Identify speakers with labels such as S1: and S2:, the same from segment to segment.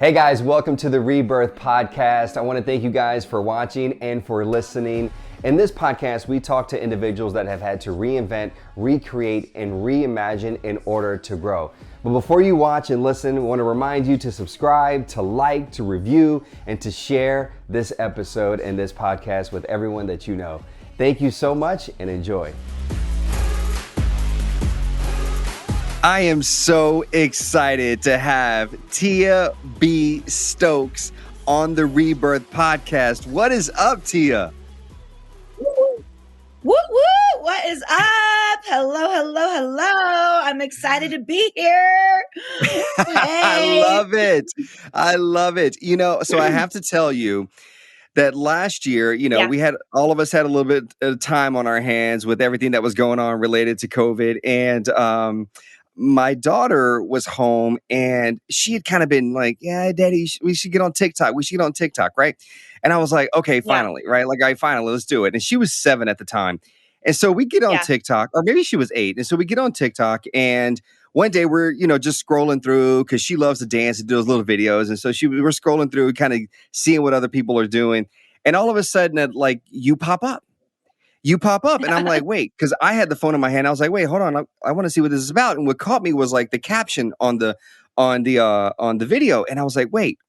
S1: Hey guys, welcome to the Rebirth podcast. I want to thank you guys for watching and for listening. In this podcast, we talk to individuals that have had to reinvent, recreate, and reimagine in order to grow. But before you watch and listen, I want to remind you to subscribe, to like, to review, and to share this episode and this podcast with everyone that you know. Thank you so much and enjoy. I am so excited to have Tia B. Stokes on the Rebirth podcast. What is up, Tia?
S2: Woo, woo! What is up? Hello. I'm excited to be here. Hey.
S1: I love it. You know, so I have to tell you that last year, we had, all of us had a little bit of time on our hands with everything that was going on related to COVID. And, my daughter was home and she had kind of been like, yeah, Daddy, we should get on TikTok. Right? And I was like, okay, finally, right? Like, finally, let's do it. And she was 7 at the time. And so we get on TikTok, or maybe she was 8. And so we get on TikTok and one day we're, just scrolling through because she loves to dance and do those little videos. And so we're scrolling through, kind of seeing what other people are doing. And all of a sudden, you pop up. And I'm like, wait, because I had the phone in my hand. I was like, wait, hold on. I want to see what this is about. And what caught me was like the caption on the video. And I was like, wait,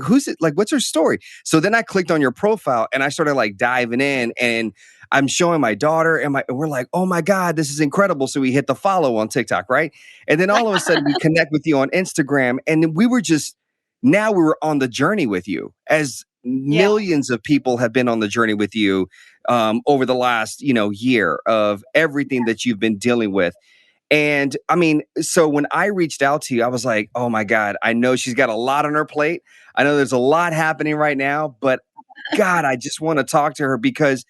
S1: who's it? Like, what's her story? So then I clicked on your profile and I started like diving in and I'm showing my daughter and we're like, oh my God, this is incredible. So we hit the follow on TikTok, right? And then all of a sudden we connect with you on Instagram. And then we were on the journey with you as millions of people have been on the journey with you over the last, year of everything that you've been dealing with. And I mean, so when I reached out to you, I was like, oh my God, I know she's got a lot on her plate. I know there's a lot happening right now, but God, I just want to talk to her because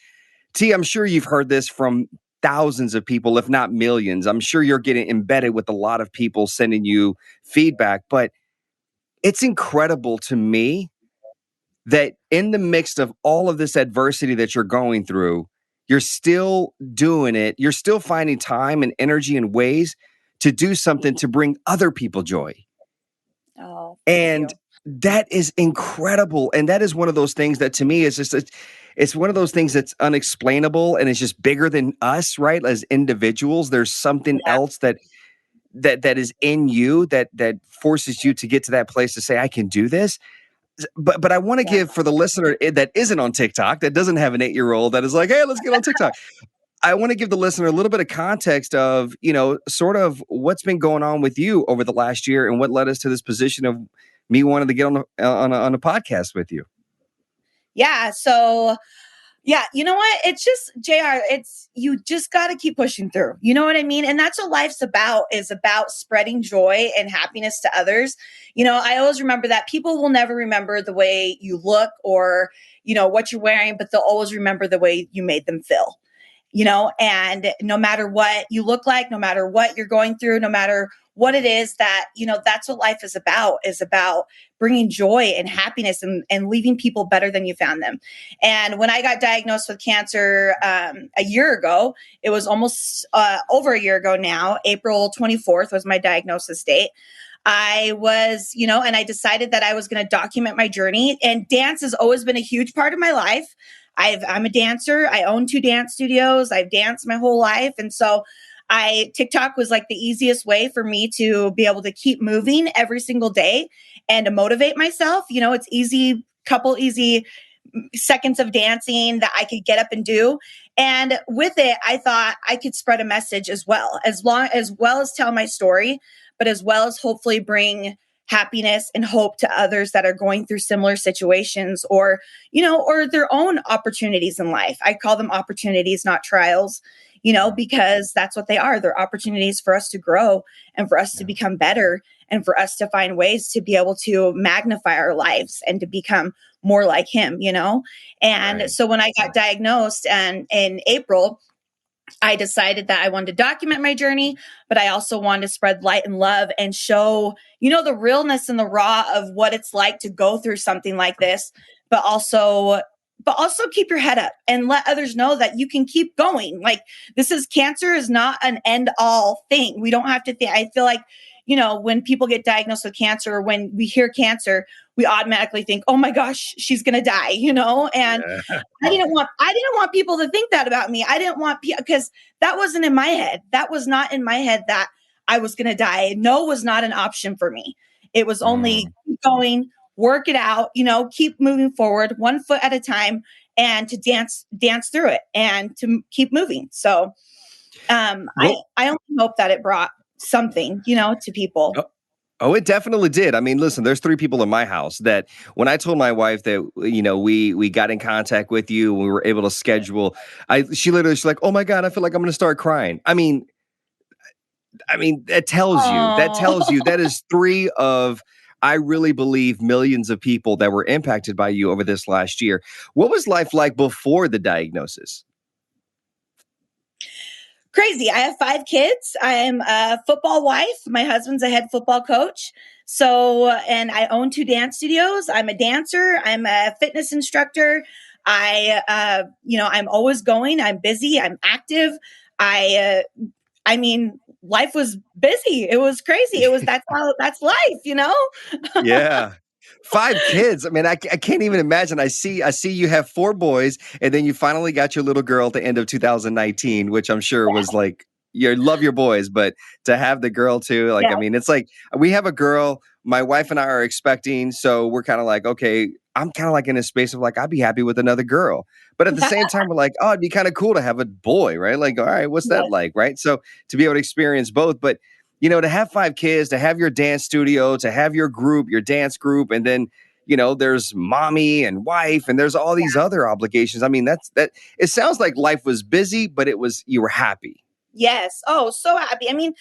S1: T, I'm sure you've heard this from thousands of people, if not millions. I'm sure you're getting embedded with a lot of people sending you feedback, but it's incredible to me that in the midst of all of this adversity that you're going through, you're still doing it. You're still finding time and energy and ways to do something to bring other people joy.
S2: Oh,
S1: and that is incredible. And that is one of those things that to me is just, it's one of those things that's unexplainable and it's just bigger than us, right? As individuals, there's something else that is in you that forces you to get to that place to say, I can do this. But I want to give for the listener that isn't on TikTok, that doesn't have an 8-year-old that is like, hey, let's get on TikTok. I want to give the listener a little bit of context of, sort of what's been going on with you over the last year and what led us to this position of me wanting to get on a podcast with you.
S2: Yeah. So, you know what? It's just, JR, you just got to keep pushing through. You know what I mean? And that's what life's about, is about spreading joy and happiness to others. I always remember that people will never remember the way you look or, what you're wearing, but they'll always remember the way you made them feel, and no matter what you look like, no matter what you're going through, no matter what it is that, that's what life is about bringing joy and happiness and leaving people better than you found them. And when I got diagnosed with cancer a year ago, it was almost over a year ago now, April 24th was my diagnosis date. I was, and I decided that I was going to document my journey. And dance has always been a huge part of my life. I'm a dancer. I own 2 dance studios. I've danced my whole life. And so TikTok was like the easiest way for me to be able to keep moving every single day and to motivate myself. It's couple easy seconds of dancing that I could get up and do. And with it, I thought I could spread a message as well as tell my story, but as well as hopefully bring happiness and hope to others that are going through similar situations or their own opportunities in life. I call them opportunities, not trials, because that's what they are. They're opportunities for us to grow and for us to become better and for us to find ways to be able to magnify our lives and to become more like him, And so when I got diagnosed and in April, I decided that I wanted to document my journey, but I also wanted to spread light and love and show, the realness and the raw of what it's like to go through something like this, but also keep your head up and let others know that you can keep going. Like cancer is not an end all thing. We don't have to think. I feel like, when people get diagnosed with cancer, or when we hear cancer, we automatically think, oh my gosh, she's going to die, and
S1: Yeah.
S2: I didn't want people to think that about me. I didn't want people, because that wasn't in my head. That was not in my head that I was going to die. No was not an option for me. It was only
S1: Mm.
S2: keep going, work it out, keep moving forward 1 foot at a time, and to dance through it and to keep moving. So, I,
S1: Well,
S2: I only hope that it brought something, to people.
S1: oh, oh, it definitely did. I mean, listen, there's three people in my house that when I told my wife that we got in contact with you, we were able to schedule. She's like, "Oh my God, I feel like I'm going to start crying." I mean, that tells you
S2: Oh,
S1: that is three of, I really believe, millions of people that were impacted by you over this last year. What was life like before the diagnosis?
S2: crazy. I have 5 kids. I'm a football wife. My husband's a head football coach. So, and I own 2 dance studios. I'm a dancer. I'm a fitness instructor. I'm always going. I'm busy. I'm active. I mean, life was busy. It was crazy. That's life.
S1: Yeah. 5 kids. I mean, I can't even imagine. I see you have 4 boys, and then you finally got your little girl at the end of 2019, which I'm sure was like, you love your boys, but to have the girl too, like, I
S2: Yeah.
S1: mean, it's like we have a girl, my wife and I are expecting, so we're kind of like, okay, I'm kind of like in a space of like, I'd be happy with another girl. But at the same time, we're like, oh, it'd be kind of cool to have a boy, right? Like, all right, what's that
S2: Yes.
S1: like, right? So to be able to experience both, but to have 5 kids, to have your dance studio, to have your group, your dance group, and then, there's mommy and wife, and there's all these other obligations. I mean, that it sounds like life was busy, but you were happy.
S2: Yes. Oh, so happy. I mean,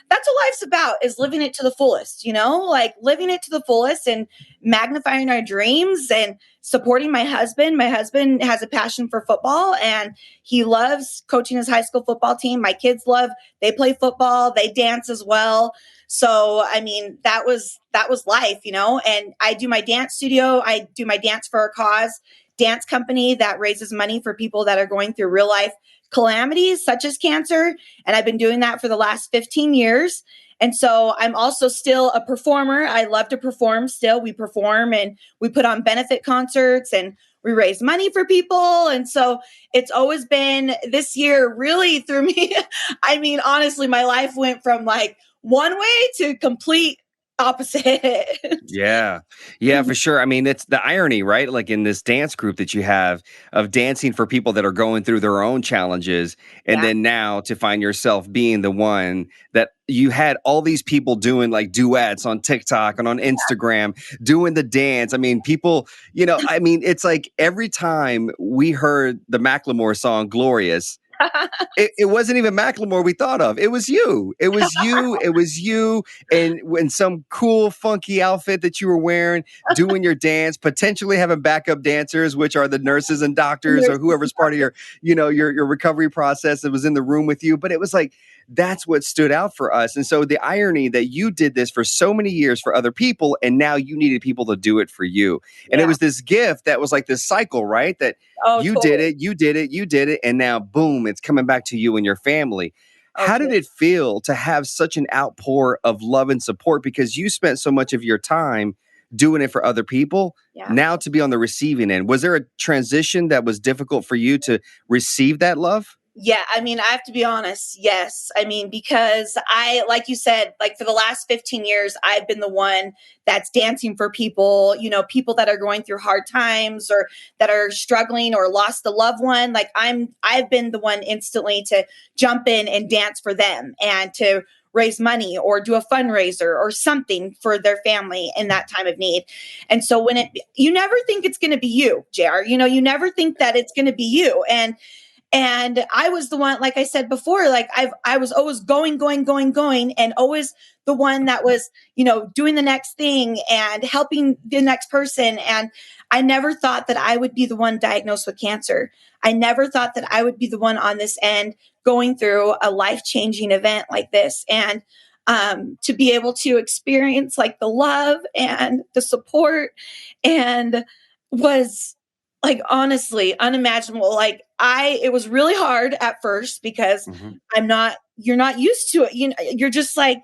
S2: that's what life's about, is living it to the fullest, like living it to the fullest and magnifying our dreams and supporting my husband. My husband has a passion for football and he loves coaching his high school football team. My kids they play football, they dance as well. So, I mean, that was life, and I do my dance studio. I do my Dance for a Cause dance company that raises money for people that are going through real life calamities such as cancer. And I've been doing that for the last 15 years. And so I'm also still a performer. I love to perform still. We perform and we put on benefit concerts and we raise money for people. And so it's always been, this year really threw me. I mean, honestly, my life went from like one way to complete opposite.
S1: Yeah. Yeah, for sure. I mean, it's the irony, right? Like in this dance group that you have of dancing for people that are going through their own challenges. And
S2: Yeah.
S1: then now to find yourself being the one that you had all these people doing like duets on TikTok and on Instagram, doing the dance. I mean, people, I mean, it's like every time we heard the Macklemore song Glorious, it wasn't even Macklemore we thought of. It was you. It was you. It was you. And in some cool, funky outfit that you were wearing, doing your dance, potentially having backup dancers, which are the nurses and doctors or whoever's part of your recovery process that was in the room with you. But it was like, that's what stood out for us. And so the irony that you did this for so many years for other people, and now you needed people to do it for you. And it
S2: Yeah.
S1: was this gift that was like this cycle, right? That
S2: Oh,
S1: you did
S2: totally.
S1: it, you did it, you did it, and now boom, it's coming back to you and your family.
S2: Oh,
S1: How did
S2: totally.
S1: it feel to have such an outpour of love and support because you spent so much of your time doing it for other people?
S2: Yeah.
S1: Now to be on the receiving end, was there a transition that was difficult for you to receive that love?
S2: Yeah, I mean, I have to be honest. Yes. I mean, because like you said, like for the last 15 years, I've been the one that's dancing for people, people that are going through hard times or that are struggling or lost a loved one. Like I've been the one instantly to jump in and dance for them and to raise money or do a fundraiser or something for their family in that time of need. And so you never think it's going to be you, JR, you never think that it's going to be you. And I was the one, like I said before, like I was always going, and always the one that was, doing the next thing and helping the next person. And I never thought that I would be the one diagnosed with cancer. I never thought that I would be the one on this end going through a life-changing event like this. And to be able to experience like the love and the support and was like honestly unimaginable. Like it was really hard at first because
S1: Mhm.
S2: you're not used to it. You're just like,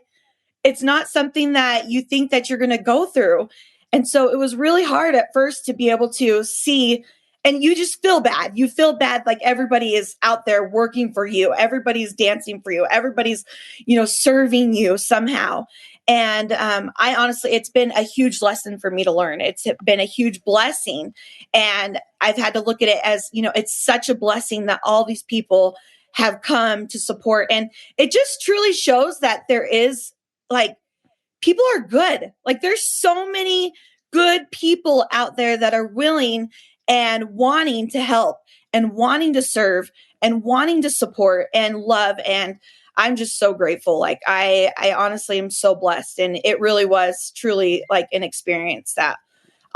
S2: it's not something that you think that you're going to go through. And so it was really hard at first to be able to see, and you just feel bad. You feel bad like everybody is out there working for you. Everybody's dancing for you. Everybody's, serving you somehow. And I honestly, it's been a huge lesson for me to learn. It's been a huge blessing. And I've had to look at it as, it's such a blessing that all these people have come to support. And it just truly shows that there is like, people are good. Like there's so many good people out there that are willing and wanting to help and wanting to serve and wanting to support and love. And I'm just so grateful. Like I honestly am so blessed. And it really was truly like an experience that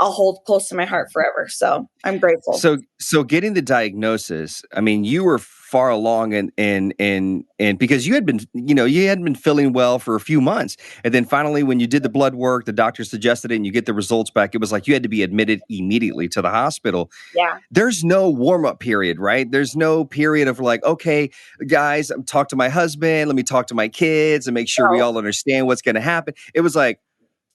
S2: I'll hold close to my heart forever. So I'm grateful.
S1: So getting the diagnosis, I mean, you were far along in because you had been, you hadn't been feeling well for a few months. And then finally, when you did the blood work, the doctor suggested it and you get the results back, it was like you had to be admitted immediately to the hospital.
S2: Yeah.
S1: There's no warm-up period, right? There's no period of like, okay, guys, talk to my husband, let me talk to my kids and make sure we all understand what's going to happen. It was like,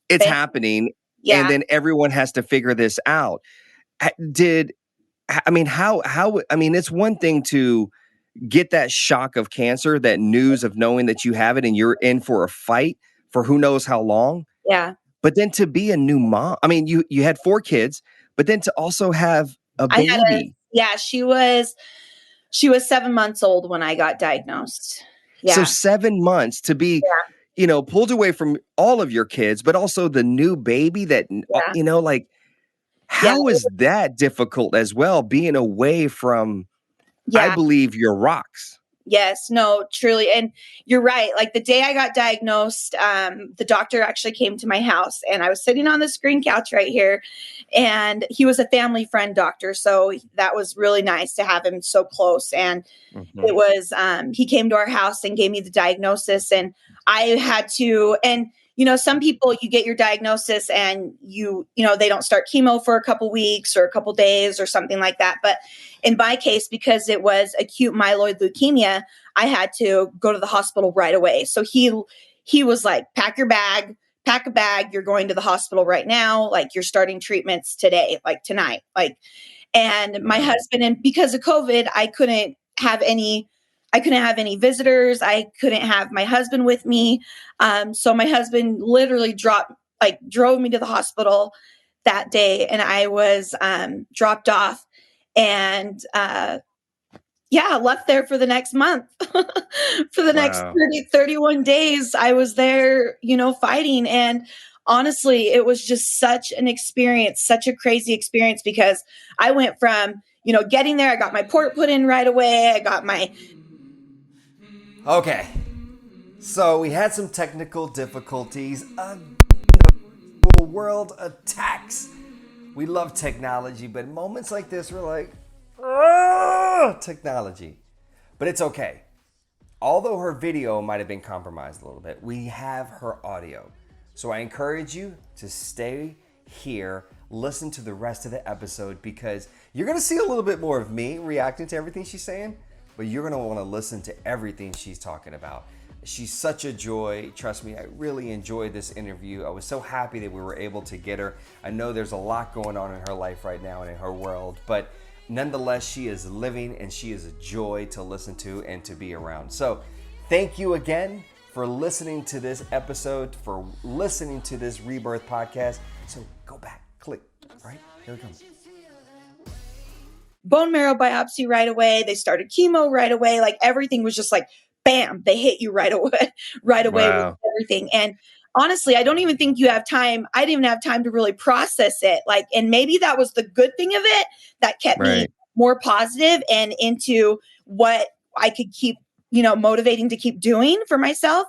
S1: it's happening.
S2: Yeah.
S1: And then everyone has to figure this out. I mean, it's one thing to get that shock of cancer, that news of knowing that you have it and you're in for a fight for who knows how long.
S2: Yeah.
S1: But then to be a new mom, I mean, you had 4 kids, but then to also have a baby.
S2: She was 7 months old when I got diagnosed. Yeah.
S1: So 7 months to be, pulled away from all of your kids, but also the new baby that, like, how is that difficult as well, being away from, I believe, your rocks?
S2: Yes, no, truly. And you're right. Like the day I got diagnosed, the doctor actually came to my house and I was sitting on this green couch right here, and he was a family friend doctor. So that was really nice to have him so close. And it was, he came to our house and gave me the diagnosis, and I had to, and some people, you get your diagnosis and they don't start chemo for a couple weeks or a couple days or something like that. But in my case, because it was acute myeloid leukemia, I had to go to the hospital right away. So he was like, pack a bag. You're going to the hospital right now. Like you're starting treatments today, like tonight, and my husband, and because of COVID, I couldn't have any visitors. I couldn't have my husband with me. So my husband literally drove me to the hospital that day, and I was dropped off and left there for the next month. For the next 31 days, I was there, fighting. And honestly, it was just such an experience, such a crazy experience, because I went from, getting there, I got my port put in right away. I got my...
S1: Okay. So we had some technical difficulties. The world attacks. We love technology, but moments like this, we're like, technology. But it's okay. Although her video might have been compromised a little bit, we have her audio. So I encourage you to stay here, listen to the rest of the episode, because you're going to see a little bit more of me reacting to everything she's saying, but you're going to want to listen to everything she's talking about. She's such a joy. Trust me, I really enjoyed this interview. I was so happy that we were able to get her. I know there's a lot going on in her life right now and in her world, but nonetheless, she is living and she is a joy to listen to and to be around. So thank you again for listening to this episode, for listening to this Rebirth podcast. So go back, click, right? Here it comes.
S2: Bone marrow biopsy right away. They started chemo right away. Like everything was just like, bam, they hit you right away with everything. And honestly, I don't even think you have time. I didn't even have time to really process it. Like, and maybe that was the good thing of it that kept me more positive and into what I could keep, motivating to keep doing for myself.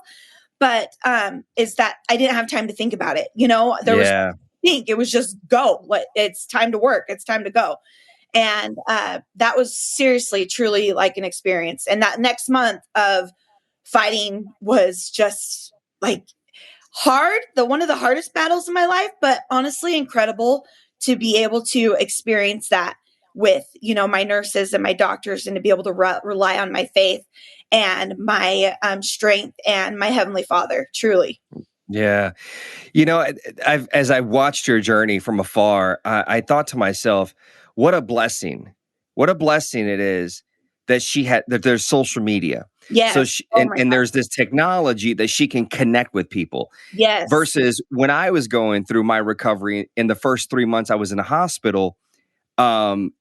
S2: But is that I didn't have time to think about it. There was think. It was just go. It's time to work. It's time to go. And that was seriously, truly like an experience. And that next month of fighting was just like hard, one of the hardest battles in my life, but honestly incredible to be able to experience that with, my nurses and my doctors, and to be able to rely on my faith and my strength and my Heavenly Father, truly.
S1: Yeah. As I watched your journey from afar, I thought to myself, what a blessing. What a blessing it is that that there's social media. So
S2: Yes.
S1: she,
S2: Oh my
S1: and
S2: God.
S1: there's this technology that she can connect with people
S2: Yes.
S1: versus when I was going through my recovery in the first 3 months I was in the hospital. um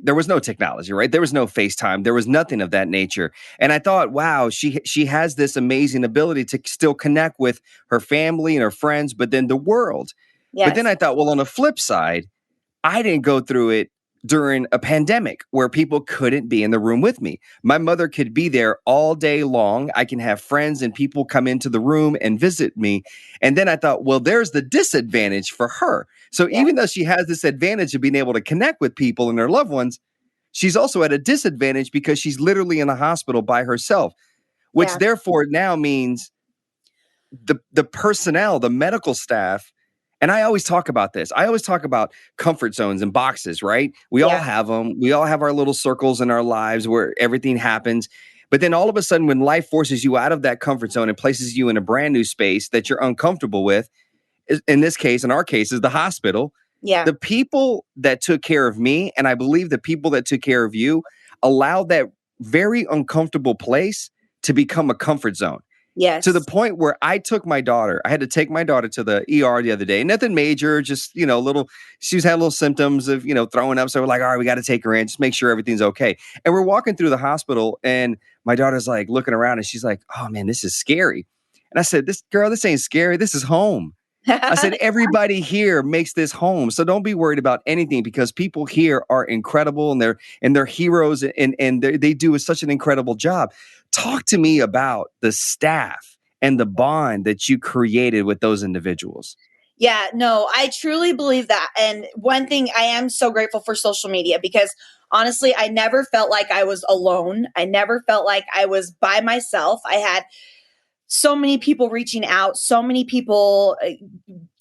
S1: there was no technology, right? There was no FaceTime. There was nothing of that nature. And I thought, wow, she has this amazing ability to still connect with her family and her friends, but then the world. But then
S2: Yes.
S1: I thought, well, on the flip side, I didn't go through it during a pandemic where people couldn't be in the room with me. My mother could be there all day long. I can have friends and people come into the room and visit me. And then I thought, well, there's the disadvantage for her. So
S2: Yeah.
S1: even though she has this advantage of being able to connect with people and their loved ones, she's also at a disadvantage because she's literally in the hospital by herself, which
S2: Yeah.
S1: therefore now means the personnel, the medical staff, and I always talk about this. I always talk about comfort zones and boxes, right? We all
S2: Yeah.
S1: have them. We all have our little circles in our lives where everything happens. But then all of a sudden, when life forces you out of that comfort zone and places you in a brand new space that you're uncomfortable with, in this case, in our case, is the hospital.
S2: Yeah.
S1: The people that took care of me, and I believe the people that took care of you, allowed that very uncomfortable place to become a comfort zone to the
S2: Yes.
S1: point where I had to take my daughter to the ER the other day. Nothing major, just, little, she was had little symptoms of, throwing up. So we're like, all right, we got to take her in, just make sure everything's okay. And we're walking through the hospital and my daughter's like looking around and she's like, oh man, this is scary. And I said, this ain't scary. This is home. I said, everybody here makes this home. So don't be worried about anything because people here are incredible and they're heroes and they do such an incredible job. Talk to me about the staff and the bond that you created with those individuals.
S2: Yeah, no, I truly believe that. And one thing, I am so grateful for social media because honestly, I never felt like I was alone. I never felt like I was by myself. I had so many people reaching out, so many people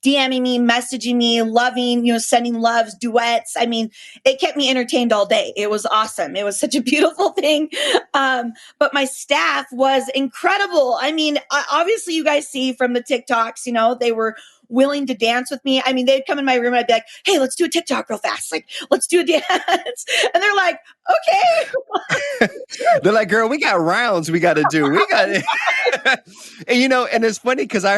S2: DMing me, messaging me, loving, sending loves, duets. I mean, it kept me entertained all day. It was awesome. It was such a beautiful thing. But my staff was incredible. I mean, obviously, you guys see from the TikToks, they were willing to dance with me. I mean, they'd come in my room and I'd be like, hey, let's do a TikTok real fast. Like, let's do a dance. And they're like, okay.
S1: They're like, girl, we got rounds we got to do. We got it. And it's funny because I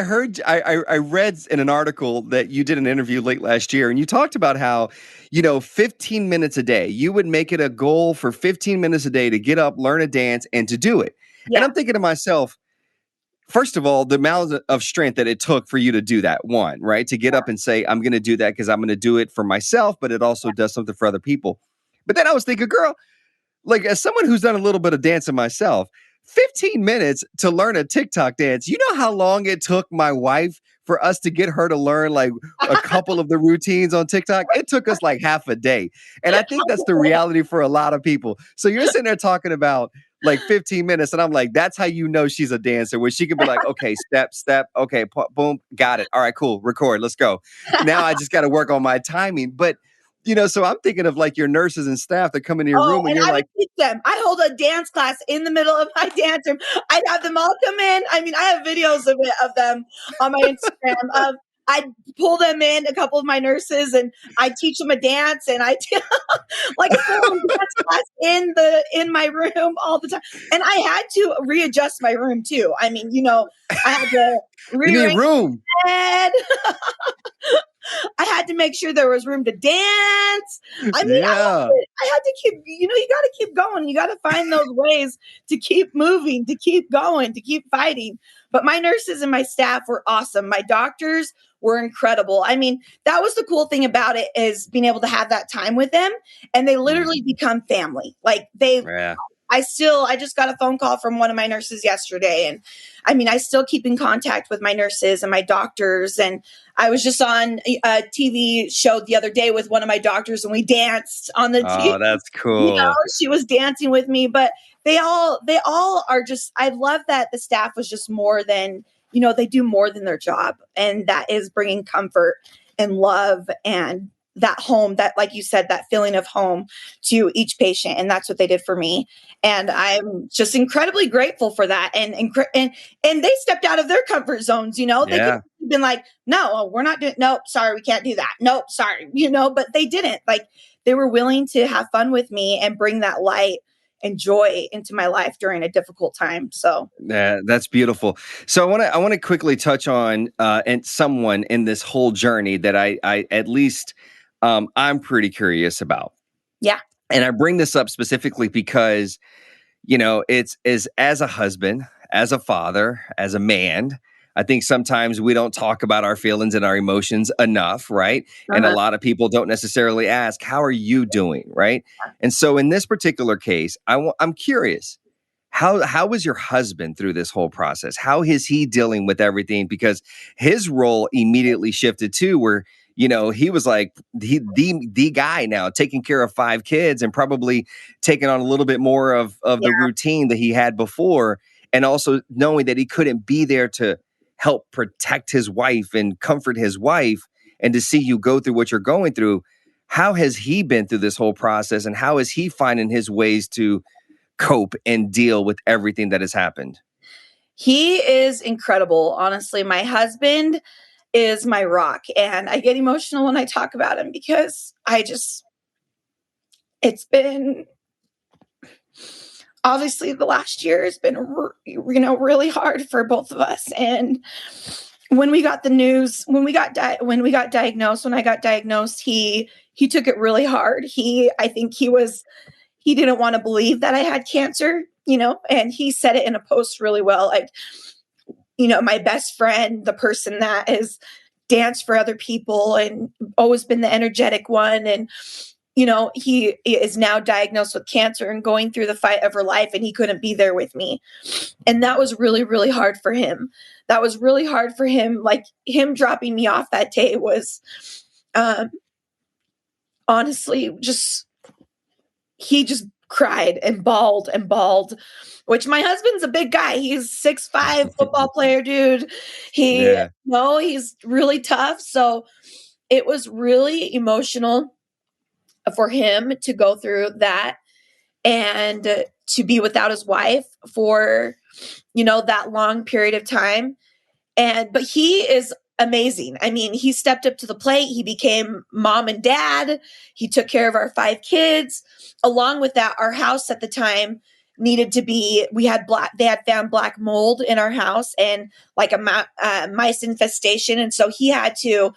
S1: read in an article that you did an interview late last year and you talked about how, 15 minutes a day, you would make it a goal for 15 minutes a day to get up, learn a dance and to do it. And
S2: Yeah.
S1: I'm thinking to myself, first of all, the amount of strength that it took for you to do that, one, right? To get up and say, I'm going to do that because I'm going to do it for myself, but it also does something for other people. But then I was thinking, girl, like as someone who's done a little bit of dancing myself, 15 minutes to learn a TikTok dance. You know how long it took my wife for us to get her to learn like a couple of the routines on TikTok? It took us like half a day. And I think that's the reality for a lot of people. So you're sitting there talking about like 15 minutes. And I'm like, that's how you know she's a dancer, where she can be like, okay, step, step. Okay, boom, got it. All right, cool. Record. Let's go. Now I just got to work on my timing. But so I'm thinking of like your nurses and staff that come into your
S2: Oh,
S1: room and
S2: and
S1: you're
S2: I would
S1: like,
S2: teach them. I hold a dance class in the middle of my dance room. I'd have them all come in. I mean, I have videos of them on my Instagram. I'd pull them in, a couple of my nurses, and I teach them a dance, and like a full dance class in my room all the time. And I had to readjust my room too. I mean, I had to
S1: you need
S2: rearrange
S1: room.
S2: the bed. I had to make sure there was room to dance. I mean, I loved
S1: Yeah.
S2: it. I had to keep, you got to keep going. You got to find those ways to keep moving, to keep going, to keep fighting. But my nurses and my staff were awesome. My doctors were incredible. I mean, that was the cool thing about it, is being able to have that time with them, and they literally become family. Like
S1: Yeah.
S2: I just got a phone call from one of my nurses yesterday. And I mean, I still keep in contact with my nurses and my doctors. And I was just on a TV show the other day with one of my doctors and we danced on the TV.
S1: Oh, that's cool.
S2: She was dancing with me, but they all are just, I love that the staff was just more than, they do more than their job. And that is bringing comfort and love and that home, that, like you said, that feeling of home to each patient. And that's what they did for me. And I'm just incredibly grateful for that. And they stepped out of their comfort zones. They could
S1: Yeah.
S2: have been like, no, we're not doing, nope, sorry, we can't do that. Nope, sorry, but they didn't. Like, they were willing to have fun with me and bring that light and joy into my life during a difficult time. So
S1: Yeah, that's beautiful. So I want to quickly touch on and someone in this whole journey that I at least I'm pretty curious about.
S2: yeah.
S1: And I bring this up specifically because it's as a husband, as a father, as a man. I think sometimes we don't talk about our feelings and our emotions enough, right? And a
S2: Uh-huh.
S1: lot of people don't necessarily ask, "How are you doing?" Right? And so in this particular case, I'm curious. How was your husband through this whole process? How is he dealing with everything? Because his role immediately shifted too, where he was like the guy now, taking care of 5 kids and probably taking on a little bit more of
S2: Yeah.
S1: the routine that he had before, and also knowing that he couldn't be there to help protect his wife and comfort his wife, and to see you go through what you're going through. How has he been through this whole process, and how is he finding his ways to cope and deal with everything that has happened?
S2: He is incredible. Honestly, my husband is my rock. And I get emotional when I talk about him because it's been, obviously, the last year has been, really hard for both of us. And when we got the news, when I got diagnosed, he took it really hard. I think he didn't want to believe that I had cancer, and he said it in a post really well. Like, my best friend, the person that has danced for other people and always been the energetic one. And, he is now diagnosed with cancer and going through the fight of her life, and he couldn't be there with me. And that was really, really hard for him. That was really hard for him. Like, him dropping me off that day was, um, honestly, he just cried and bawled, which my husband's a big guy. He's 6'5" football player, dude.
S1: Yeah.
S2: He's really tough. So it was really emotional for him to go through that and to be without his wife for, that long period of time. But he is amazing. I mean, he stepped up to the plate. He became mom and dad. He took care of our 5 kids. Along with that, our house at the time needed to be, they had found black mold in our house and like a mice infestation. And so he had to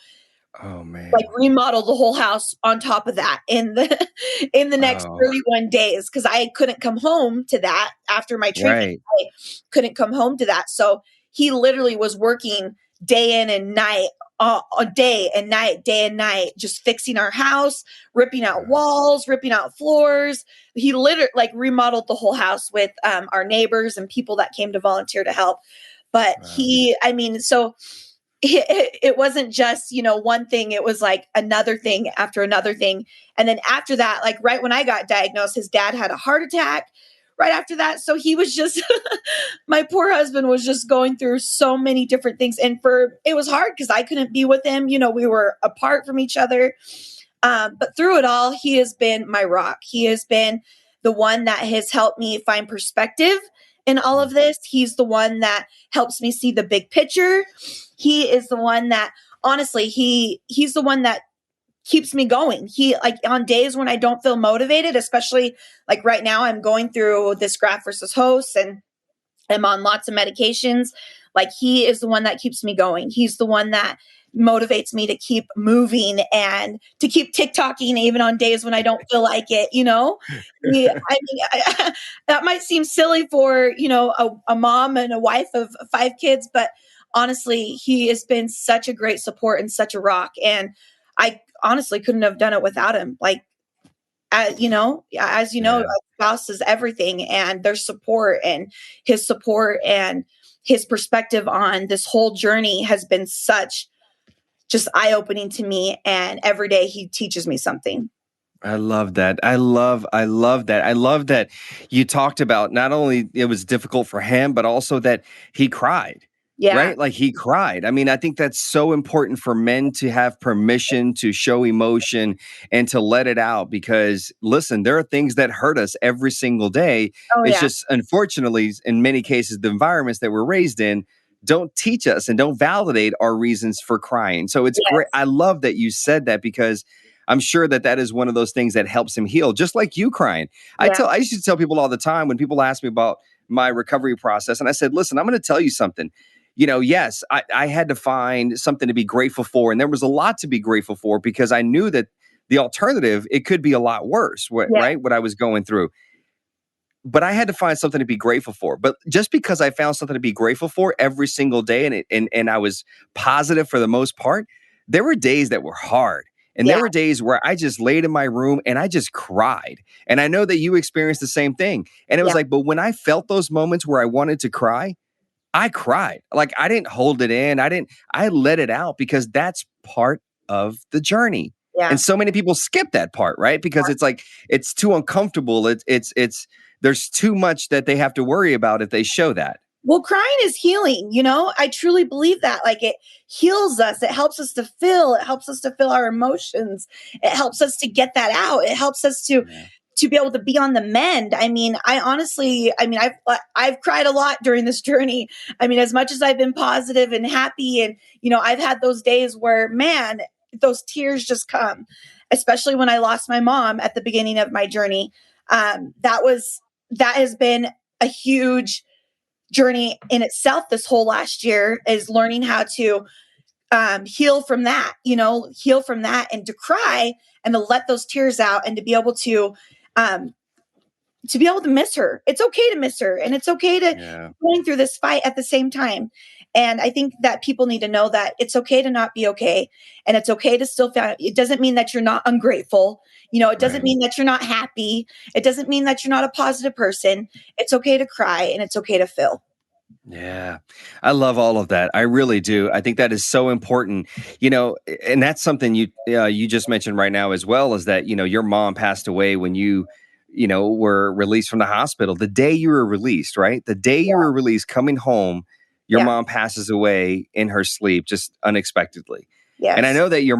S1: Oh
S2: like
S1: man.
S2: remodel the whole house on top of that in the next
S1: Oh,
S2: 31 days, because I couldn't come home to that after my treatment.
S1: right.
S2: I couldn't come home to that. So he literally was working day in and night, day and night, just fixing our house, ripping out
S1: Wow.
S2: walls, ripping out floors. He literally like remodeled the whole house with our neighbors and people that came to volunteer to help. But
S1: Wow.
S2: so it wasn't just, one thing. It was like another thing after another thing. And then after that, like right when I got diagnosed, his dad had a heart attack right after that. So he was just, my poor husband was just going through so many different things. And it was hard because I couldn't be with him. We were apart from each other. But through it all, he has been my rock. He has been the one that has helped me find perspective in all of this. He's the one that helps me see the big picture. He is the one that, honestly, he's the one that keeps me going. He, like, on days when I don't feel motivated, especially like right now, I'm going through this graft versus host and I'm on lots of medications. Like, he is the one that keeps me going. He's the one that motivates me to keep moving and to keep TikToking even on days when I don't feel like it. That might seem silly for, a mom and a wife of 5 kids, but honestly, he has been such a great support and such a rock. And I honestly couldn't have done it without him. Like, as you know, a
S1: Yeah.
S2: spouse is everything, and their support and his perspective on this whole journey has been such just eye-opening to me. And every day he teaches me something.
S1: I love that. I love that. I love that you talked about not only it was difficult for him, but also that he cried.
S2: Yeah.
S1: right? Like he cried. I mean, I think that's so important for men to have permission to show emotion and to let it out because listen, there are things that hurt us every single day.
S2: Oh,
S1: It's
S2: yeah.
S1: just unfortunately, in many cases, the environments that we're raised in don't teach us and don't validate our reasons for crying. So it's great.
S2: Yes.
S1: I love that you said that because I'm sure that that is one of those things that helps him heal, just like you crying.
S2: Yeah.
S1: I used to tell people all the time when people ask me about my recovery process, and I said, listen, I'm going to tell you something. Yes, I had to find something to be grateful for. And there was a lot to be grateful for because I knew that the alternative, it could be a lot worse,
S2: Yeah.
S1: right? What I was going through. But I had to find something to be grateful for. But just because I found something to be grateful for every single day and I was positive for the most part, there were days that were hard. And there
S2: Yeah.
S1: were days where I just laid in my room and I just cried. And I know that you experienced the same thing. And it was
S2: Yeah.
S1: like, but when I felt those moments where I wanted to cry, I cried. Like I didn't hold it in. I let it out because that's part of the journey.
S2: Yeah.
S1: And so many people skip that part, right? Because it's like it's too uncomfortable. It's there's too much that they have to worry about if they show that.
S2: Well, crying is healing, I truly believe that. Like it heals us. It helps us to feel. It helps us to feel our emotions. It helps us to get that out. It helps us
S1: Yeah.
S2: to be able to be on the mend. I mean, I've cried a lot during this journey. I mean, as much as I've been positive and happy, and I've had those days where, man, those tears just come. Especially when I lost my mom at the beginning of my journey. That has been a huge journey in itself. This whole last year is learning how to heal from that, heal from that, and to cry and to let those tears out and um, to be able to miss her. It's okay to miss her, and it's okay to
S1: Yeah.
S2: going through this fight at the same time. And I think that people need to know that it's okay to not be okay, and it's okay to still feel. It doesn't mean that you're not ungrateful. It doesn't
S1: Right.
S2: mean that you're not happy. It doesn't mean that you're not a positive person. It's okay to cry, and it's okay to feel.
S1: Yeah. I love all of that. I really do. I think that is so important. And that's something you just mentioned right now as well is that, your mom passed away when you were released from the hospital. The day you were released, right? The day you were released coming home, your
S2: Yeah.
S1: mom passes away in her sleep just unexpectedly. And I
S2: Yes.
S1: know that you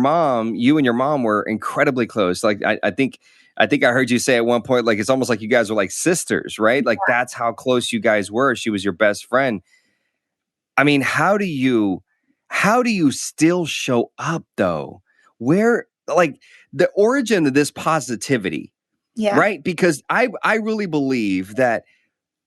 S1: and your mom were incredibly close. Like I think I heard you say at one point, like it's almost like you guys were like sisters, right? Like that's how close you guys were. She was your best friend. I mean, how do you still show up though? Where like the origin of this positivity,
S2: Yeah.
S1: right? Because I really believe that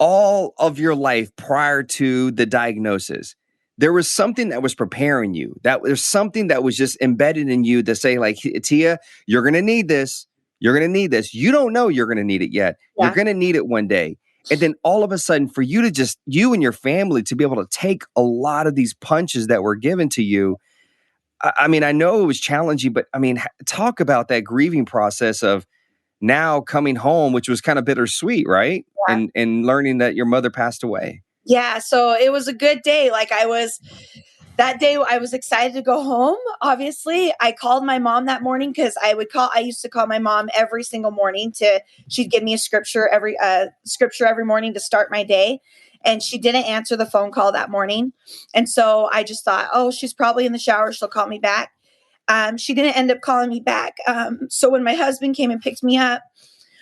S1: all of your life prior to the diagnosis, there was something that was preparing you. That there's something that was just embedded in you to say, like, Tia, you're gonna need this. You're gonna need this. You don't know you're gonna need it yet. You're
S2: Yeah.
S1: gonna need it one day. And then all of a sudden, for you to just you and your family to be able to take a lot of these punches that were given to you. I mean, I know it was challenging, but I mean, talk about that grieving process of now coming home, which was kind of bittersweet, right?
S2: Yeah.
S1: And learning that your mother passed away.
S2: Yeah. So it was a good day. That day I was excited to go home. Obviously, I called my mom that morning because I used to call my mom every single morning she'd give me a scripture every morning to start my day. And she didn't answer the phone call that morning. And so I just thought, oh, she's probably in the shower. She'll call me back. She didn't end up calling me back. So when my husband came and picked me up,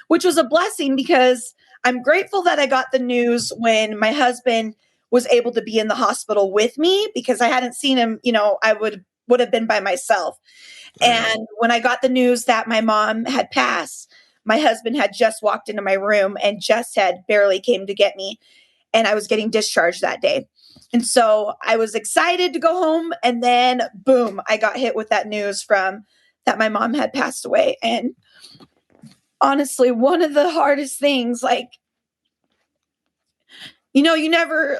S2: which was a blessing because I'm grateful that I got the news when my husband was able to be in the hospital with me because I hadn't seen him, I would have been by myself.
S1: Right.
S2: And when I got the news that my mom had passed, my husband had just walked into my room and just had barely came to get me, and I was getting discharged that day. And so I was excited to go home, and then boom, I got hit with that news from that my mom had passed away. And honestly, one of the hardest things, you never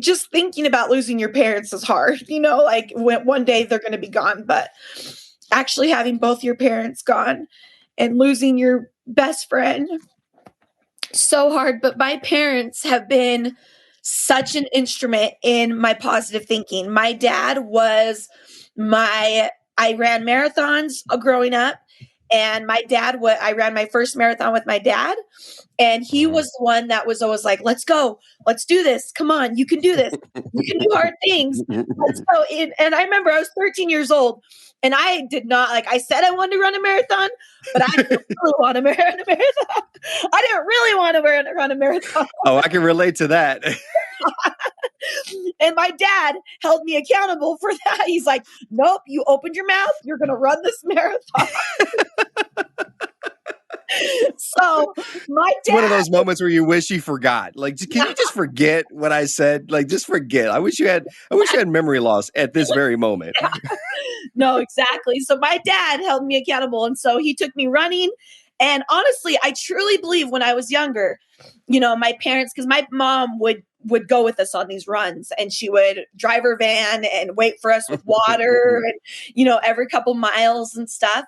S2: just thinking about losing your parents is hard, like when one day they're going to be gone, but actually having both your parents gone and losing your best friend, so hard. But my parents have been such an instrument in my positive thinking. My dad was I ran marathons growing up, And my dad, I ran my first marathon with my dad, and he was the one that was always like, let's go, let's do this. Come on, you can do this. You can do hard things. Let's go. And I remember I was 13 years old, and I did not, like, I said I wanted to run a marathon, but I didn't really want to run a marathon. I didn't really want to run a marathon.
S1: Oh, I can relate to that.
S2: And my dad held me accountable for that. He's like, nope, you opened your mouth, you're going to run this marathon. So my dad,
S1: it's one of those moments where you wish you forgot. Like, can you just forget what I said? Like, just forget. I wish you had memory loss at this very moment.
S2: No, exactly. So my dad held me accountable. And so he took me running. And honestly, I truly believe when I was younger, my parents, because my mom would go with us on these runs, and she would drive her van and wait for us with water and, every couple miles and stuff.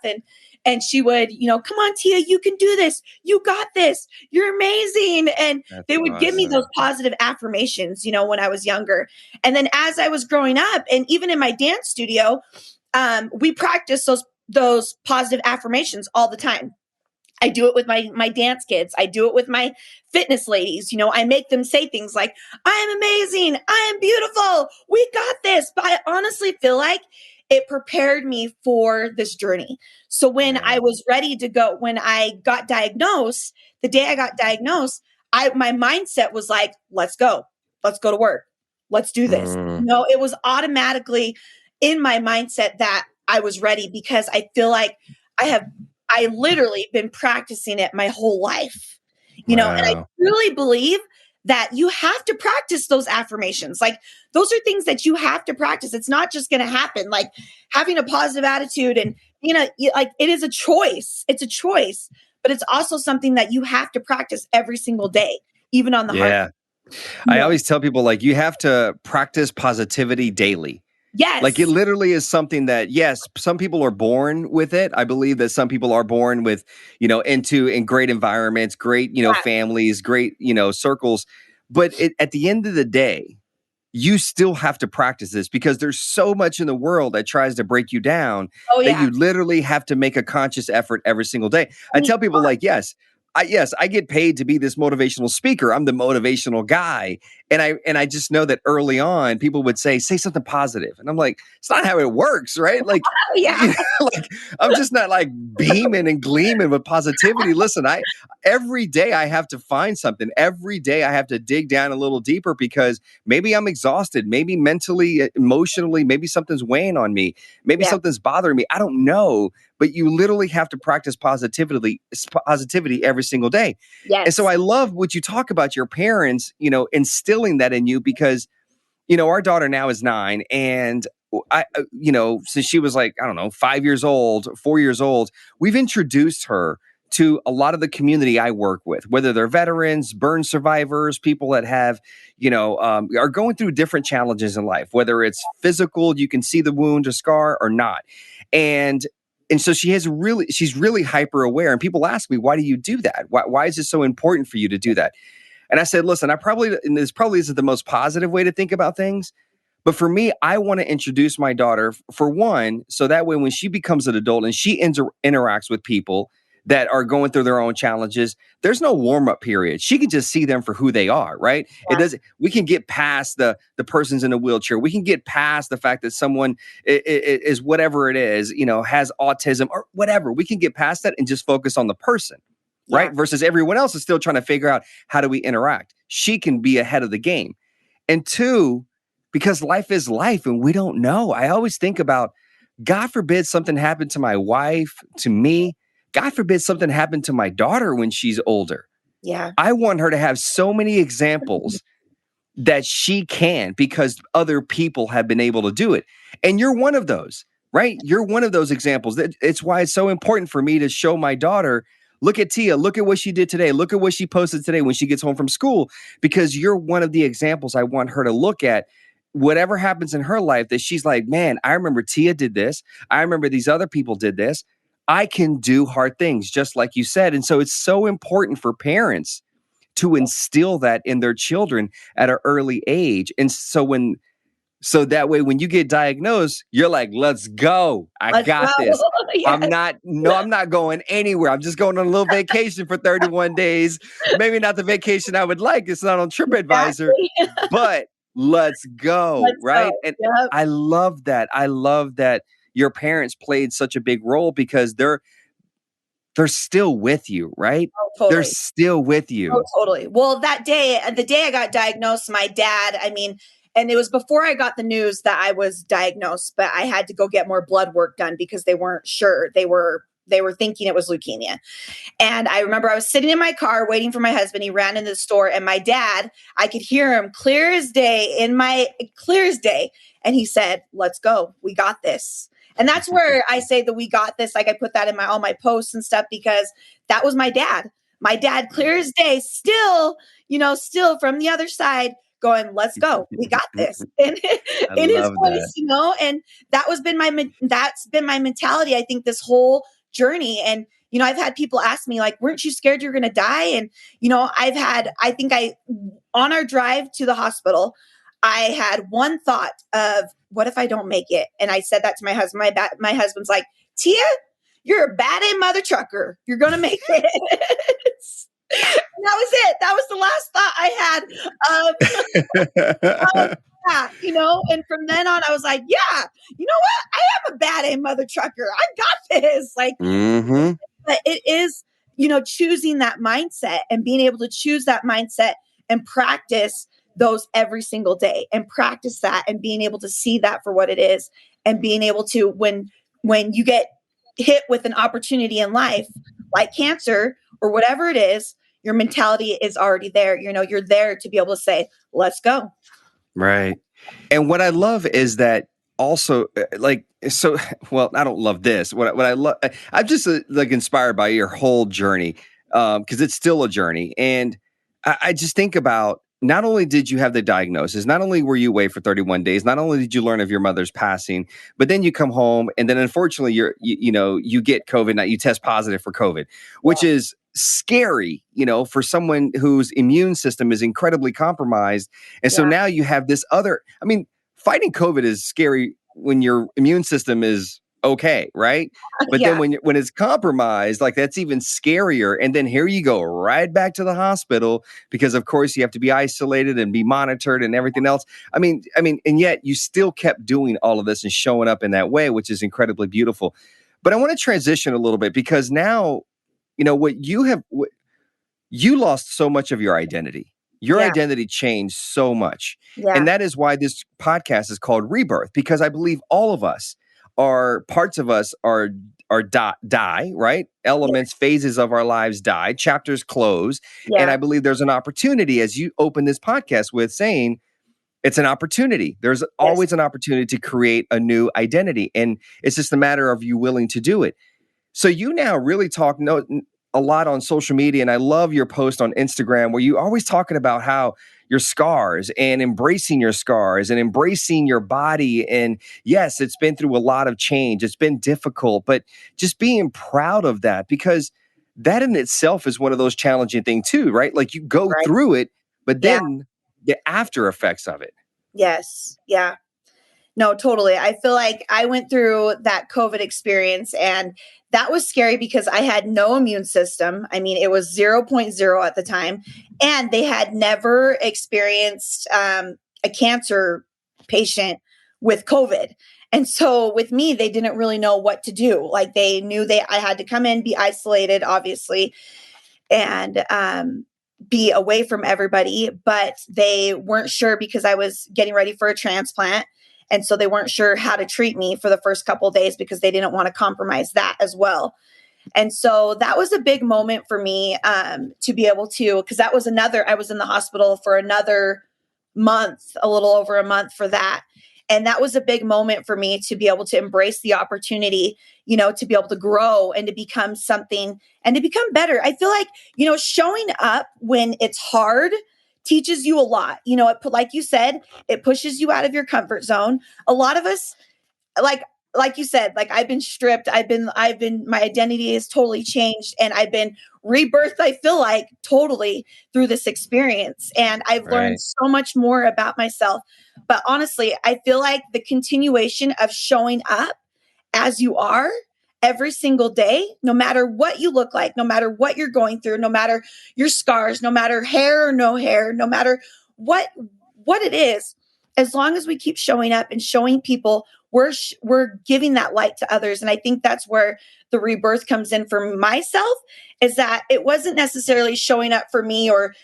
S2: And she would, come on, Tia, you can do this. You got this. You're amazing. And they would give me those positive affirmations, when I was younger. And then as I was growing up, and even in my dance studio, we practiced those positive affirmations all the time. I do it with my dance kids. I do it with my fitness ladies. I make them say things like, I am amazing. I am beautiful. We got this. But I honestly feel like it prepared me for this journey. So when I was ready to go, when I got diagnosed, the day I got diagnosed, my mindset was like, let's go to work. Let's do this. It was automatically in my mindset that I was ready, because I feel like I literally been practicing it my whole life, and I really believe that you have to practice those affirmations. Like, those are things that you have to practice. It's not just going to happen. Like, having a positive attitude, and, like, it is a choice. It's a choice, but it's also something that you have to practice every single day, even on the hard.
S1: I always tell people, like, you have to practice positivity daily.
S2: Yes.
S1: Like, it literally is something that, yes, some people are born with it. I believe that some people are born with, in great environments, great, families, great, circles. But at the end of the day, you still have to practice this, because there's so much in the world that tries to break you down that you literally have to make a conscious effort every single day. I tell people, like, yes, I get paid to be this motivational speaker. I'm the motivational guy. And I just know that early on, people would say something positive. And I'm like, it's not how it works, right? Like, like, I'm just not like beaming and gleaming with positivity. Listen, every day I have to find something. Every day I have to dig down a little deeper, because maybe I'm exhausted, maybe mentally, emotionally, maybe something's weighing on me. Maybe something's bothering me. I don't know. But you literally have to practice positivity every single day.
S2: Yes.
S1: And so I love what you talk about your parents, instilling that in you, because, our daughter now is 9, and since she was like, I don't know, 4 years old, we've introduced her to a lot of the community I work with, whether they're veterans, burn survivors, people that have, are going through different challenges in life, whether it's physical, you can see the wound or scar, or not. And so she's really hyper aware. And people ask me, why do you do that? Why is it so important for you to do that? And I said, listen, this probably isn't the most positive way to think about things. But for me, I want to introduce my daughter, for one, so that way when she becomes an adult and she interacts with people that are going through their own challenges, there's no warm-up period. She can just see them for who they are, right? We can get past the person's in a wheelchair. We can get past the fact that someone is whatever it is, has autism or whatever. We can get past that and just focus on the person, right? Versus everyone else is still trying to figure out, how do we interact? She can be ahead of the game. And two, because life is life and we don't know. I always think about, God forbid something happened to my wife, to me. God forbid something happened to my daughter when she's older.
S2: Yeah.
S1: I want her to have so many examples that she can, because other people have been able to do it. And you're one of those, right? You're one of those examples. It's why it's so important for me to show my daughter, look at Tia, look at what she did today. Look at what she posted today when she gets home from school, because you're one of the examples I want her to look at. Whatever happens in her life, that she's like, man, I remember Tia did this. I remember these other people did this. I can do hard things, just like you said. And so it's so important for parents to instill that in their children at an early age. And so when So that way, when you get diagnosed, you're like, let's go. I
S2: Let's
S1: got
S2: go.
S1: this.
S2: Yes,
S1: I'm not going anywhere. I'm just going on a little vacation for 31 days. Maybe not the vacation I would like. It's not on TripAdvisor,
S2: exactly.
S1: but let's go.
S2: Let's go.
S1: Right. And
S2: Yep.
S1: I love that. I love that your parents played such a big role because they're still with you, right?
S2: Oh,
S1: They're
S2: totally.
S1: still with
S2: Oh,
S1: you.
S2: totally. Well, the day I got diagnosed, my dad, and it was before I got the news that I was diagnosed, but I had to go get more blood work done because they weren't sure. They were thinking it was leukemia. And I remember I was sitting in my car waiting for my husband. He ran into the store, and my dad, I could hear him clear as day. And he said, "Let's go. We got this." And that's where I say that we got this. Like I put that in all my posts and stuff because that was my dad. My dad, clear as day, still from the other side going, "Let's go. We got this." And
S1: I
S2: in his
S1: love that.
S2: voice, and that's been my mentality, I think, this whole journey. And I've had people ask me like, "Weren't you scared you were going to die?" And on our drive to the hospital, I had one thought of, what if I don't make it? And I said that to my husband. My husband's like, "Tia, you're a bad A mother trucker. You're going to make it." And that was it. That was the last thought I had of that, and from then on, I was like, yeah, you know what? I am a bad A mother trucker. I got this. Like,
S1: Hmm.
S2: but it is, choosing that mindset and being able to choose that mindset and practice those every single day and practice that and being able to see that for what it is and being able to, when you get hit with an opportunity in life, like cancer or whatever it is, your mentality is already there. You're there to be able to say, let's go.
S1: Right. And what I love is that also, well, I don't love this. What I love, I'm just like inspired by your whole journey, because it's still a journey. And I just think about, not only did you have the diagnosis, not only were you away for 31 days, not only did you learn of your mother's passing, but then you come home and then unfortunately you get COVID, now you test positive for COVID, which
S2: Yeah.
S1: is scary, for someone whose immune system is incredibly compromised. And so
S2: Yeah.
S1: now you have this other, I mean, fighting COVID is scary when your immune system is okay, right? But then
S2: Yeah.
S1: when it's compromised, like that's even scarier. And then here you go right back to the hospital because of course you have to be isolated and be monitored and everything else. And yet you still kept doing all of this and showing up in that way, which is incredibly beautiful. But I want to transition a little bit because now, you lost so much of your identity. Your
S2: Yeah.
S1: identity changed so much. And
S2: Yeah.
S1: that is why this podcast is called Rebirth, because I believe all of us are parts of us are die, right?
S2: Yeah.
S1: Elements, phases of our lives die, chapters close. And
S2: Yeah.
S1: I believe there's an opportunity, as you open this podcast with saying, it's an opportunity. There's
S2: Yes.
S1: always an opportunity to create a new identity. And it's just a matter of you willing to do it. So you now really talk a lot on social media, and I love your post on Instagram where you always talking about how your scars and embracing your scars and embracing your body. And yes, it's been through a lot of change. It's been difficult, but just being proud of that because that in itself is one of those challenging things too, right? Like you go
S2: Right.
S1: through it, but
S2: Yeah.
S1: then the after effects of it.
S2: Yes. Yeah. No, totally. I feel like I went through that COVID experience and that was scary because I had no immune system. It was zero point 0.0 at the time. And they had never experienced a cancer patient with COVID. And so with me, they didn't really know what to do. Like they knew I had to come in, be isolated, obviously, and be away from everybody, but they weren't sure because I was getting ready for a transplant. And so they weren't sure how to treat me for the first couple of days because they didn't want to compromise that as well. And so that was a big moment for me to be able to, because I was in the hospital for another month, a little over a month for that. And that was a big moment for me to be able to embrace the opportunity, to be able to grow and to become something and to become better. I feel like, showing up when it's hard teaches you a lot. Like you said, it pushes you out of your comfort zone. A lot of us, like like you said, like I've been stripped. My identity is totally changed, and I've been rebirthed. I feel like totally through this experience, and I've learned
S1: Right.
S2: so much more about myself. But honestly, I feel like the continuation of showing up as you are every single day, no matter what you look like, no matter what you're going through, no matter your scars, no matter hair or no hair, no matter what it is, as long as we keep showing up and showing people, we're giving that light to others. And I think that's where the rebirth comes in for myself, is that it wasn't necessarily showing up for me, or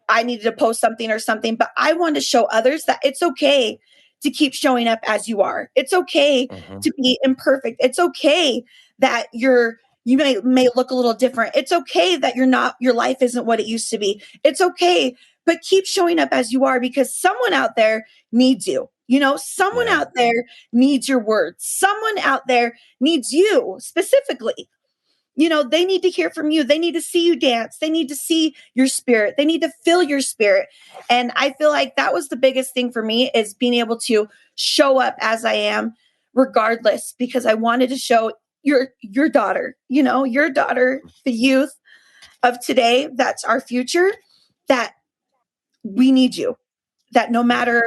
S2: I needed to post something or something, but I wanted to show others that it's okay to keep showing up as you are. It's okay
S1: Mhm.
S2: to be imperfect. It's okay that you may look a little different. It's okay that your life isn't what it used to be. It's okay, but keep showing up as you are, because someone out there needs you. Someone
S1: Yeah.
S2: out there needs your words. Someone out there needs you specifically. They need to hear from you. They need to see you dance. They need to see your spirit. They need to feel your spirit. And I feel like that was the biggest thing for me, is being able to show up as I am regardless, because I wanted to show your daughter, your daughter, the youth of today, that's our future, that we need you. That no
S1: Yeah.
S2: matter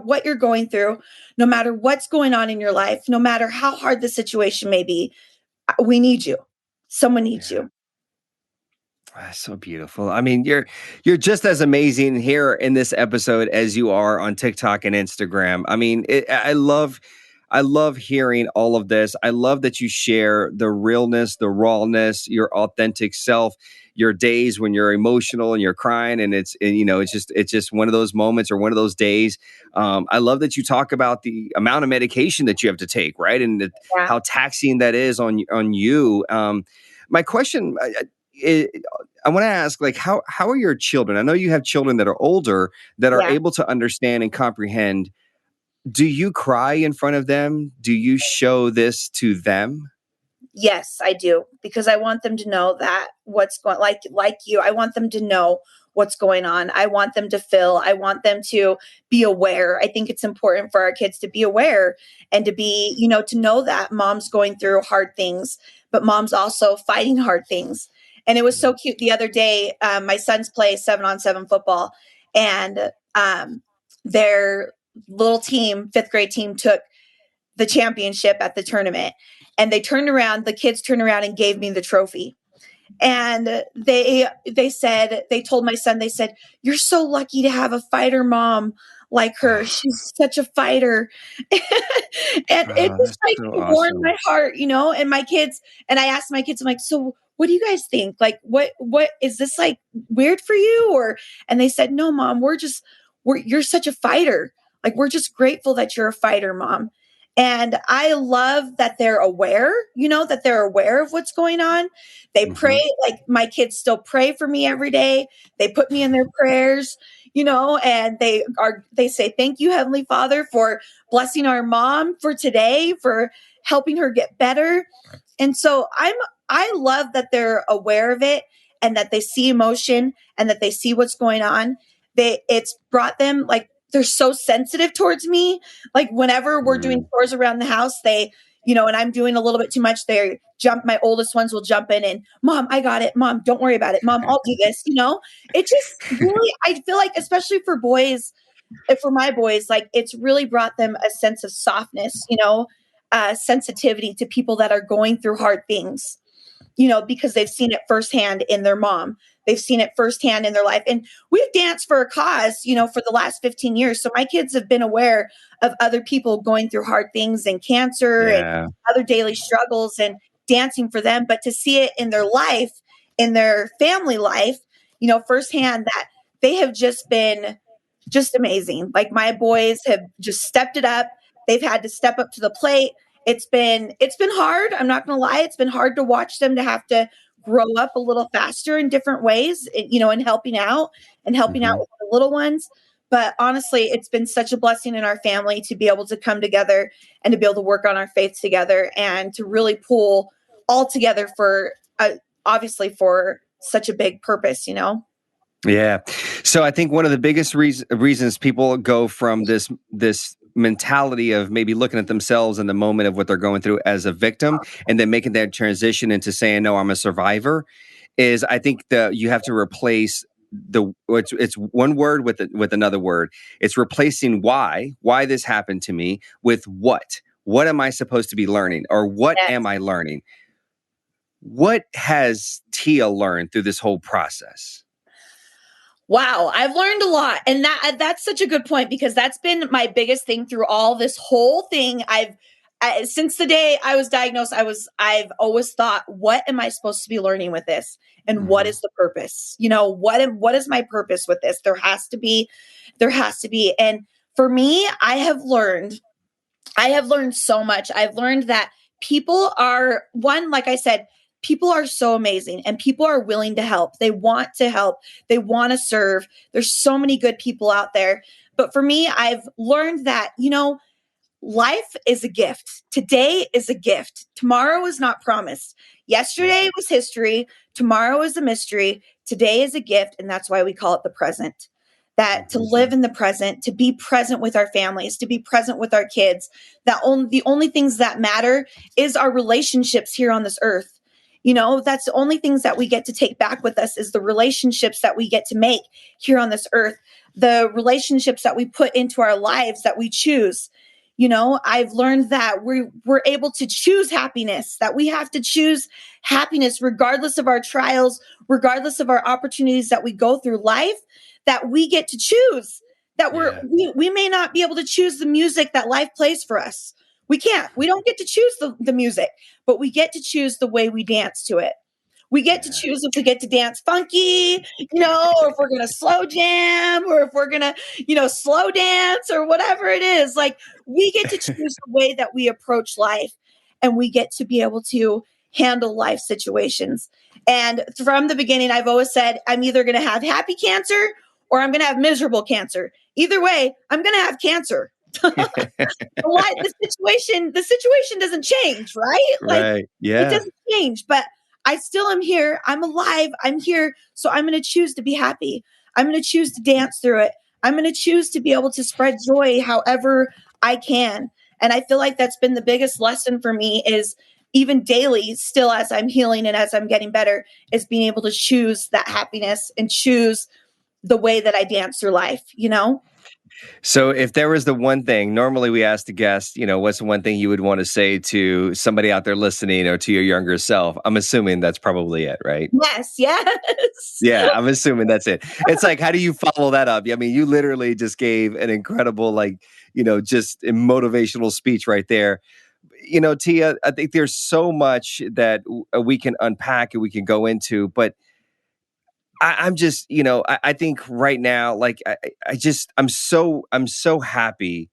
S2: what you're going through, no matter what's going on in your life, no matter how hard the situation may be, we need you. Someone needs
S1: Yeah.
S2: you.
S1: That's so beautiful. I mean, you're just as amazing here in this episode as you are on TikTok and Instagram. I mean, I love hearing all of this. I love that you share the realness, the rawness, your authentic self, your days when you're emotional and you're crying, and it's just one of those moments or one of those days. I love that you talk about the amount of medication that you have to take, right, and
S2: Yeah.
S1: how taxing that is on you. My question. I want to ask, like, how are your children? I know you have children that are older that are
S2: Yeah.
S1: able to understand and comprehend. Do you cry in front of them? Do you show this to them?
S2: Yes, I do, because I want them to know that what's going, like you, I want them to know what's going on. I want them to feel, I want them to be aware. I think it's important for our kids to be aware, and to be, to know that mom's going through hard things, but mom's also fighting hard things. And it was so cute the other day. My sons play 7-on-7 football, and their little team, fifth grade team, took the championship at the tournament, and the kids turned around and gave me the trophy. And they told my son, they said, "You're so lucky to have a fighter mom like her.
S1: Oh,
S2: She's such a fighter." And it just
S1: that's
S2: like
S1: so
S2: warmed
S1: awesome.
S2: my heart, and my kids, and I asked my kids, I'm like, "So what do you guys think? Like, what is this, like, weird for you?" And they said, "No, mom, you're such a fighter. Like, we're just grateful that you're a fighter, mom." And I love that they're aware, that they're aware of what's going on. They pray,
S1: Hmm.
S2: like my kids still pray for me every day. They put me in their prayers, and they say, "Thank you, Heavenly Father, for blessing our mom for today, for helping her get better." And so I love that they're aware of it, and that they see emotion, and that they see what's going on. It's brought them, like, they're so sensitive towards me. Like, whenever we're doing
S1: Mm.
S2: chores around the house, and I'm doing a little bit too much, my oldest ones will jump in and, "Mom, I got it. Mom, don't worry about it. Mom, I'll do this." It just really, I feel like, especially for boys, for my boys, like, it's really brought them a sense of softness, sensitivity to people that are going through hard things, because they've seen it firsthand in their mom. They've seen it firsthand in their life. And we've danced for a cause, for the last 15 years. So my kids have been aware of other people going through hard things, and cancer, and
S1: Yeah.
S2: other daily struggles, and dancing for them. But to see it in their life, in their family life, firsthand, that they have just been just amazing. Like, my boys have just stepped it up. They've had to step up to the plate. It's been hard. I'm not going to lie. It's been hard to watch them to have to grow up a little faster in different ways, and helping out
S1: Hmm.
S2: with the little ones. But honestly, it's been such a blessing in our family to be able to come together, and to be able to work on our faith together, and to really pull all together for, obviously, for such a big purpose.
S1: Yeah. So I think one of the biggest reasons people go from this mentality of maybe looking at themselves in the moment of what they're going through as a victim, and then making that transition into saying, no, I'm a survivor, is I think that you have to replace it's one word with another word. It's replacing why this happened to me with what am I supposed to be learning, or what
S2: Yes.
S1: am I learning? What has Tia learned through this whole process?
S2: Wow, I've learned a lot. And that's such a good point, because that's been my biggest thing through all this whole thing. Since the day I was diagnosed, I've always thought, what am I supposed to be learning with this? And what is the purpose? What is my purpose with this? There has to be. And for me, I have learned so much. I've learned that people are, like I said, people are so amazing, and people are willing to help. They want to help. They want to serve. There's so many good people out there. But for me, I've learned that, life is a gift. Today is a gift. Tomorrow is not promised. Yesterday was history. Tomorrow is a mystery. Today is a gift. And that's why we call it the present. That to live in the present, to be present with our families, to be present with our kids, the only things that matter is our relationships here on this earth. That's the only things that we get to take back with us, is the relationships that we get to make here on this earth, the relationships that we put into our lives that we choose. I've learned that we're able to choose happiness, that we have to choose happiness regardless of our trials, regardless of our opportunities that we go through life, that we get to choose, that we may not be able to choose the music that life plays for us. We don't get to choose the music, but we get to choose the way we dance to it. We get to choose if we get to dance funky, or if we're going to slow jam, or if we're going to, slow dance, or whatever it is. Like, we get to choose the way that we approach life, and we get to be able to handle life situations. And from the beginning, I've always said, I'm either going to have happy cancer or I'm going to have miserable cancer. Either way, I'm going to have cancer. The situation doesn't change, right?
S1: Right. Yeah.
S2: It doesn't change, but I still am here. I'm alive. I'm here. So I'm going to choose to be happy. I'm going to choose to dance through it. I'm going to choose to be able to spread joy however I can. And I feel like that's been the biggest lesson for me, is even daily, still as I'm healing and as I'm getting better, is being able to choose that happiness and choose the way that I dance through life,
S1: So if there was the one thing, normally we ask the guest, what's the one thing you would want to say to somebody out there listening, or to your younger self? I'm assuming that's probably it, right?
S2: Yes.
S1: Yeah, I'm assuming that's it. It's like, how do you follow that up? I mean, you literally just gave an incredible, just motivational speech right there. Tia, I think there's so much that we can unpack and we can go into, but I'm just, I think right now, I'm so happy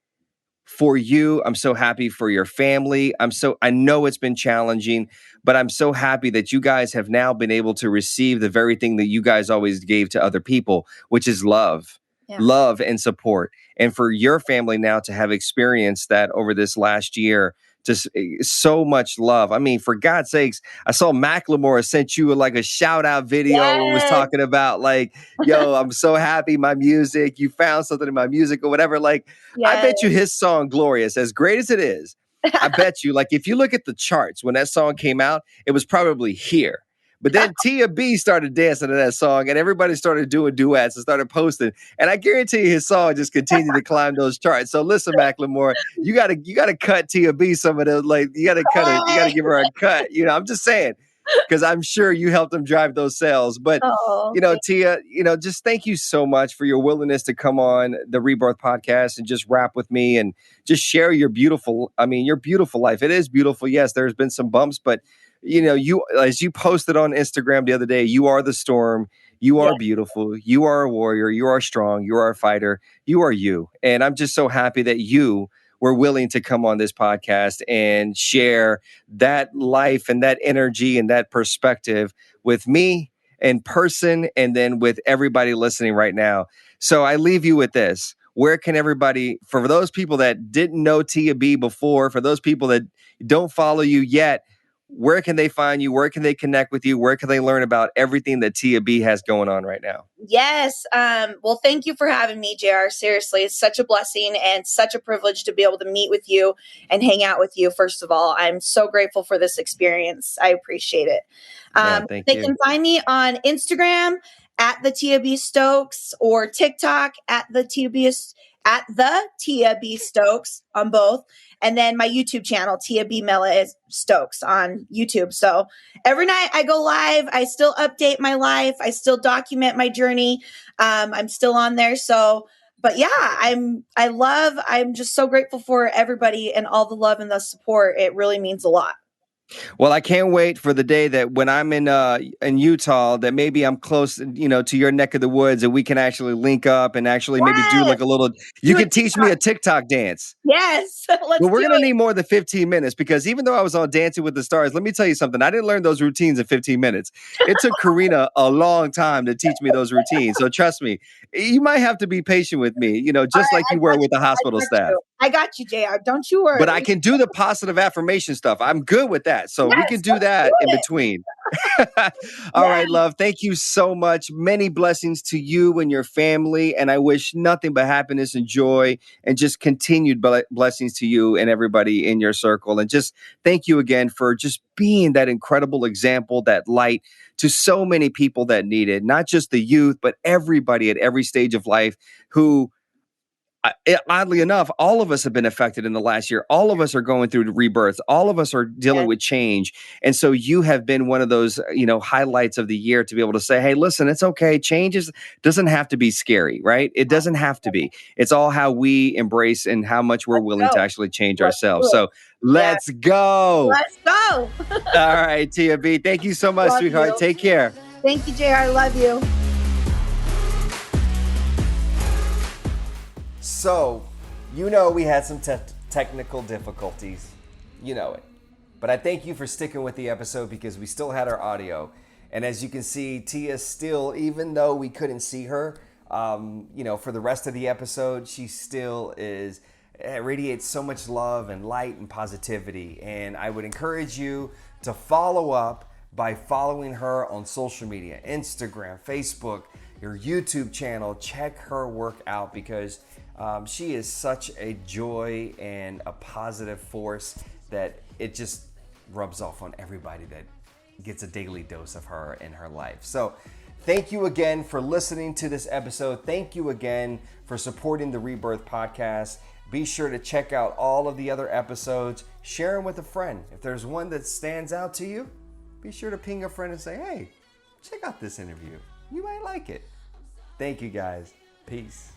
S1: for you. I'm so happy for your family. I know it's been challenging, but I'm so happy that you guys have now been able to receive the very thing that you guys always gave to other people, which is love and support. And for your family now to have experienced that over this last year, just so much love. I mean, for God's sakes, I saw Macklemore sent you a shout out video and was talking about yo, I'm so happy my music, you found something in my music or whatever. I bet you his song Glorious, as great as it is, I bet you, if you look at the charts when that song came out, it was probably here. But then Tia B started dancing to that song, and everybody started doing duets and started posting. And I guarantee you his song just continued to climb those charts. So listen, Macklemore, you gotta cut Tia B some of those. You gotta give her a cut. I'm just saying, because I'm sure you helped them drive those sales. But Tia, just thank you so much for your willingness to come on the Rebirth podcast and just rap with me and just share your beautiful life. It is beautiful. Yes, there's been some bumps, but you, as you posted on Instagram the other day, you are the storm. You are beautiful. You are a warrior. You are strong. You are a fighter. You are you. And I'm just so happy that you were willing to come on this podcast and share that life and that energy and that perspective with me in person, and then with everybody listening right now. So I leave you with this. Where can everybody, for those people that didn't know Tia B before, for those people that don't follow you yet, where can they find you? Where can they connect with you? Where can they learn about everything that Tia B has going on right now?
S2: Yes. Well, thank you for having me, JR. Seriously, it's such a blessing and such a privilege to be able to meet with you and hang out with you. First of all, I'm so grateful for this experience. I appreciate it.
S1: Yeah, thank
S2: They
S1: you.
S2: can find me on Instagram at the Tia B Stokes or TikTok at the Tia B Stokes on both. And then my YouTube channel, Tia B Mela is Stokes on YouTube. So every night I go live. I still update my life. I still document my journey. I'm still on there. So, but yeah, I'm just so grateful for everybody and all the love and the support. It really means a lot.
S1: Well, I can't wait for the day that when I'm in Utah, that maybe I'm close, to your neck of the woods, and we can actually link up and actually maybe do
S2: Yes.
S1: like a little. You
S2: Do a
S1: can teach me
S2: TikTok.
S1: a TikTok dance.
S2: Yes. Let's
S1: But we're
S2: do
S1: gonna
S2: it.
S1: need more than 15 minutes because even though I was on Dancing with the Stars, let me tell you something. I didn't learn those routines in 15 minutes. It took Karina a long time to teach me those routines. So trust me, you might have to be patient with me,
S2: All
S1: just
S2: right.
S1: like
S2: I
S1: you were
S2: got
S1: with the
S2: you.
S1: hospital staff.
S2: I got you, JR. Don't you
S1: But I
S2: worry.
S1: can do the positive affirmation stuff. I'm good with that. So we can
S2: Yes.
S1: do
S2: Let's do
S1: that in
S2: it.
S1: between. All right,
S2: Yes.
S1: love. Thank you so much. Many blessings to you and your family. And I wish nothing but happiness and joy and just continued blessings to you and everybody in your circle. And just thank you again for just being that incredible example, that light to so many people that need it, not just the youth, but everybody at every stage of life who oddly enough, all of us have been affected in the last year. All of us are going through rebirth. All of us are dealing
S2: Yes.
S1: with change. And so you have been one of those, highlights of the year to be able to say, hey, listen, it's okay. Doesn't have to be scary, right? It doesn't have to be. It's all how we embrace and how much we're
S2: Let's
S1: willing to
S2: go.
S1: actually change
S2: Let's do
S1: ourselves.
S2: it.
S1: So
S2: Yeah.
S1: let's go.
S2: Let's go.
S1: All right, Tia B. Thank you so much,
S2: Love
S1: sweetheart.
S2: you.
S1: Take care.
S2: Thank you, JR. Love you.
S1: So, we had some technical difficulties. You know it. But I thank you for sticking with the episode because we still had our audio. And as you can see, Tia still, even though we couldn't see her, for the rest of the episode, she still radiates so much love and light and positivity. And I would encourage you to follow up by following her on social media, Instagram, Facebook, your YouTube channel. Check her work out because she is such a joy and a positive force that it just rubs off on everybody that gets a daily dose of her in her life. So thank you again for listening to this episode. Thank you again for supporting the Rebirth podcast. Be sure to check out all of the other episodes. Share them with a friend. If there's one that stands out to you, be sure to ping a friend and say, hey, check out this interview. You might like it. Thank you guys. Peace.